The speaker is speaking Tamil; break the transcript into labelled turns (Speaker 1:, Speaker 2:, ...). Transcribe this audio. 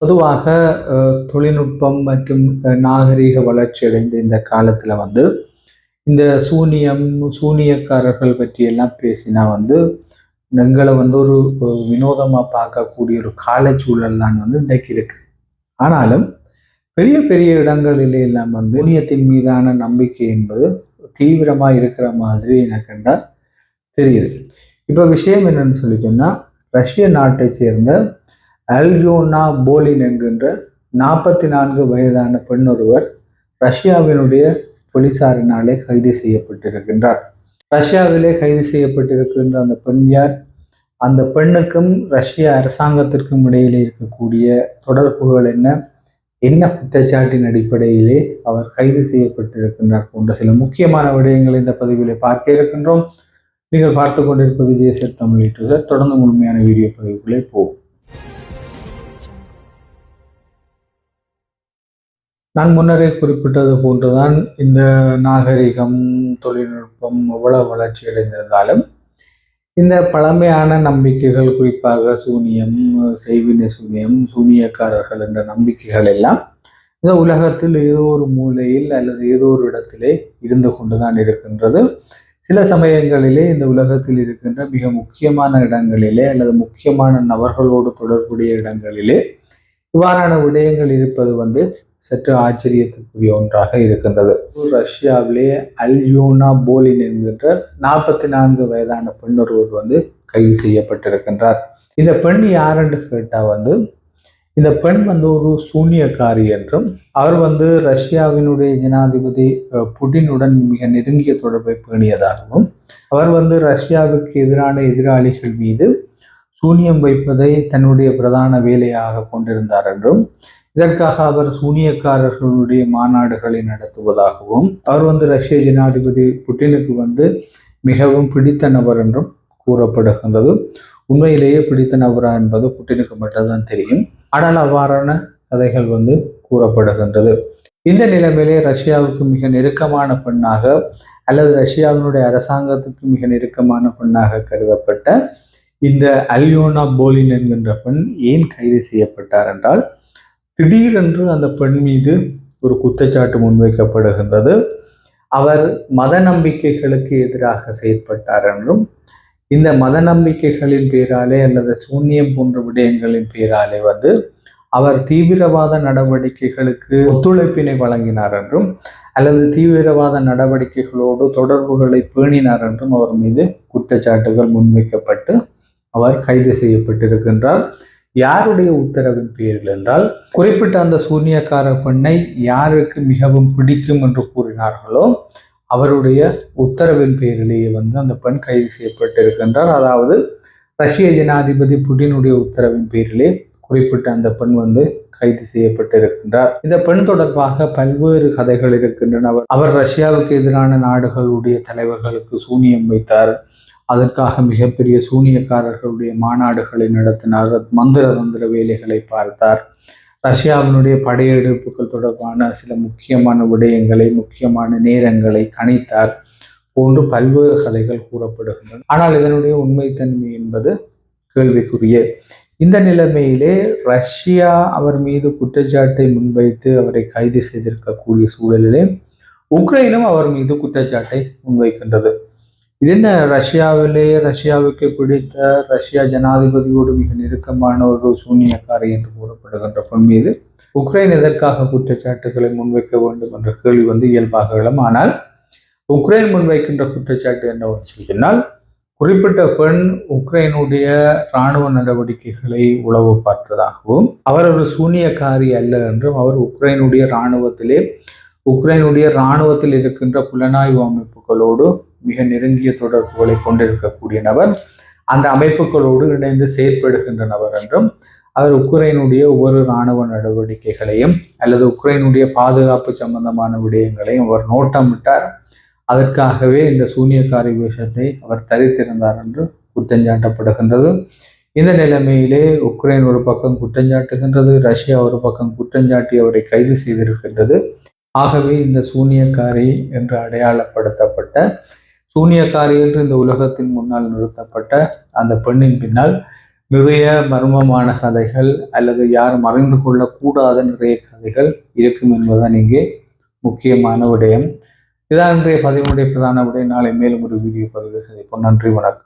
Speaker 1: பொதுவாக தொழில்நுட்பம் மற்றும் நாகரீக வளர்ச்சி அடைந்த இந்த காலத்துல இந்த சூனியக்காரர்கள் பற்றியெல்லாம் பேசினா எங்களை ஒரு வினோதமா பார்க்கக்கூடிய ஒரு காலச்சூழல் தான் இன்றைக்கு இருக்கு. ஆனாலும் பெரிய பெரிய இடங்களிலே எல்லாம் சூனியத்தின் மீதான நம்பிக்கை என்பது தீவிரமா இருக்கிற மாதிரி எனக்கு தெரியுது. இப்ப விஷயம் என்னன்னு சொல்லி சொன்னா, ரஷ்ய நாட்டை சேர்ந்த அல்யோனா போலின் என்கின்ற 44 வயதான பெண் ஒருவர் ரஷ்யாவினுடைய போலீசாரினாலே கைது செய்யப்பட்டிருக்கின்றார். ரஷ்யாவிலே கைது செய்யப்பட்டிருக்கின்ற அந்த பெண் யார்? அந்த பெண்ணுக்கும் ரஷ்ய அரசாங்கத்திற்கும் இடையிலே இருக்கக்கூடிய தொடர்புகள் என்ன குற்றச்சாட்டின் அடிப்படையிலே அவர் கைது செய்யப்பட்டிருக்கின்றார் போன்ற சில முக்கியமான விடயங்களை இந்த பதிவிலே பார்க்க இருக்கின்றோம். நீங்கள் பார்த்து கொண்டிருப்பது ஜேசர் தமிழ் யூடியூபர். தொடர்ந்து முழுமையான வீடியோ பதிவுகளே போகும். நான் முன்னரே குறிப்பிட்டது போன்றுதான் இந்த நாகரிகம், தொழில்நுட்பம் எவ்வளவு வளர்ச்சி அடைந்திருந்தாலும் இந்த பழமையான நம்பிக்கைகள், குறிப்பாக சூனியம், செய்வினை சூனியம், சூனியக்காரர்கள் என்ற நம்பிக்கைகள் எல்லாம் இந்த உலகத்தில் ஏதோ ஒரு மூலையில் அல்லது ஏதோ ஒரு இடத்திலே இருந்து கொண்டுதான் இருக்கின்றது. சில சமயங்களிலே இந்த உலகத்தில் இருக்கின்ற மிக முக்கியமான இடங்களிலே அல்லது முக்கியமான நபர்களோடு தொடர்புடைய இடங்களிலே இவ்வாறான விடயங்கள் இருப்பது சற்று ஆச்சரியத்துக்குரிய ஒன்றாக இருக்கின்றது. ரஷ்யாவிலே அல்யோனா போலின் என்கின்ற 44 வயதான பெண் ஒருவர் கைது செய்யப்பட்டிருக்கின்றார். இந்த பெண் யாருன்னு கேட்டா இந்த பெண் ஒரு சூனியக்காரி என்றும், அவர் ரஷ்யாவினுடைய ஜனாதிபதி புடினுடன் மிக நெருங்கிய தொடர்பை பேணியதாகவும், அவர் ரஷ்யாவுக்கு எதிரான எதிராளிகள் மீது சூனியம் வைப்பதை தன்னுடைய பிரதான வேலையாக கொண்டிருந்தார் என்றும், இதற்காக அவர் சூனியக்காரர்களுடைய மாநாடுகளை நடத்துவதாகவும், அவர் ரஷ்ய ஜனாதிபதி புட்டினுக்கு மிகவும் பிடித்த நபர் என்றும் கூறப்படுகின்றது. உண்மையிலேயே பிடித்த நபரா என்பது புட்டினுக்கு மட்டும்தான் தெரியும். ஆனால் அவ்வாறான கதைகள் கூறப்படுகின்றது. இந்த நிலைமையிலே ரஷ்யாவுக்கு மிக நெருக்கமான பெண்ணாக அல்லது ரஷ்யாவினுடைய அரசாங்கத்துக்கு மிக நெருக்கமான பெண்ணாக கருதப்பட்ட இந்த அல்யோனா போலின் என்கின்ற பெண் ஏன் கைது செய்யப்பட்டார் என்றால், திடீரென்று அந்த பெண் மீது ஒரு குற்றச்சாட்டு முன்வைக்கப்படுகின்றது. அவர் மத நம்பிக்கைகளுக்கு எதிராக செயற்பட்டார் என்றும், இந்த மத நம்பிக்கைகளின் பேராலே அல்லது சூன்யம் போன்ற விடயங்களின் பேராலே அவர் தீவிரவாத நடவடிக்கைகளுக்கு ஒத்துழைப்பினை வழங்கினார் என்றும், அல்லது தீவிரவாத நடவடிக்கைகளோடு தொடர்புகளை பேணினார் என்றும் அவர் மீது குற்றச்சாட்டுகள் முன்வைக்கப்பட்டு அவர் கைது செய்யப்பட்டிருக்கின்றார். யாருடைய உத்தரவின் பேரில் என்றால், குறிப்பிட்ட அந்த சூனியக்கார பெண்ணை யாருக்கு மிகவும் பிடிக்கும் என்று கூறினார்களோ அவருடைய உத்தரவின் பேரிலேயே அந்த பெண் கைது செய்யப்பட்டிருக்கின்றார். அதாவது ரஷ்ய ஜனாதிபதி புடினுடைய உத்தரவின் பேரிலே குறிப்பிட்ட அந்த பெண் கைது செய்யப்பட்டிருக்கின்றார். இந்த பெண் தொடர்பாக பல்வேறு கதைகள் இருக்கின்றன. அவர் ரஷ்யாவுக்கு எதிரான நாடுகளுடைய தலைவர்களுக்கு சூனியம் வைத்தார், அதற்காக மிகப்பெரிய சூனியக்காரர்களுடைய மாநாடுகளை நடத்தினார், மந்திர தந்திர வேலைகளை பார்த்தார், ரஷ்யாவினுடைய படையெடுப்புகள் தொடர்பான சில முக்கியமான விடயங்களை, முக்கியமான நேரங்களை கணித்தார் போன்று பல்வேறு கதைகள் கூறப்படுகின்றன. ஆனால் இதனுடைய உண்மைத்தன்மை என்பது கேள்விக்குரிய. இந்த நிலைமையிலே ரஷ்யா அவர் மீது குற்றச்சாட்டை முன்வைத்து அவரை கைது செய்திருக்கக்கூடிய சூழலிலே உக்ரைனும் அவர் மீது குற்றச்சாட்டை முன்வைக்கின்றது. இது என்ன, ரஷ்யாவுக்கு பிடித்த ரஷ்யா ஜனாதிபதியோடு மிக நெருக்கமான ஒரு சூனியக்காரி என்று கூறப்படுகின்ற பெண் மீது உக்ரைன் எதற்காக குற்றச்சாட்டுகளை முன்வைக்க வேண்டும் என்ற கேள்வி இயல்பாக எழும். ஆனால் உக்ரைன் முன்வைக்கின்ற குற்றச்சாட்டு என்னவென்று சொன்னால், குறிப்பிட்ட பெண் உக்ரைனுடைய இராணுவ நடவடிக்கைகளை உளவு பார்த்ததாகவும், அவர் ஒரு சூனியக்காரி அல்ல என்றும், அவர் உக்ரைனுடைய இராணுவத்தில் இருக்கின்ற புலனாய்வு அமைப்புகளோடு மிக நெருங்கிய தொடர்புகளை கொண்டிருக்கக்கூடிய நபர், அந்த அமைப்புகளோடு இணைந்து செயற்படுகின்ற நபர் என்றும், அவர் உக்ரைனுடைய ஒவ்வொரு இராணுவ நடவடிக்கைகளையும் அல்லது உக்ரைனுடைய பாதுகாப்பு சம்பந்தமான விடயங்களையும் அவர் நோட்டமிட்டார், அதற்காகவே இந்த சூனியக்காரி வேஷத்தை அவர் தரித்திருந்தார் என்று குற்றஞ்சாட்டப்படுகின்றது. இந்த நிலைமையிலே உக்ரைன் ஒரு பக்கம் குற்றஞ்சாட்டுகின்றது, ரஷ்யா ஒரு பக்கம் குற்றஞ்சாட்டி அவரை கைது செய்திருக்கின்றது. ஆகவே இந்த சூனியக்காரி என்று அடையாளப்படுத்தப்பட்ட, சூனியக்காரி என்று இந்த உலகத்தின் முன்னால் நிறுத்தப்பட்ட அந்த பெண்ணின் பின்னால் நிறைய மர்மமான கதைகள் அல்லது யாரும் அறிந்து கொள்ளக்கூடாத நிறைய கதைகள் இருக்கும் என்பதுதான் இங்கே முக்கியமான விடயம். இதான் இன்றைய பதிவுடைய பிரதான விடயம். நாளை மேலும் ஒரு வீடியோ பதிவு சந்திப்போம். நன்றி, வணக்கம்.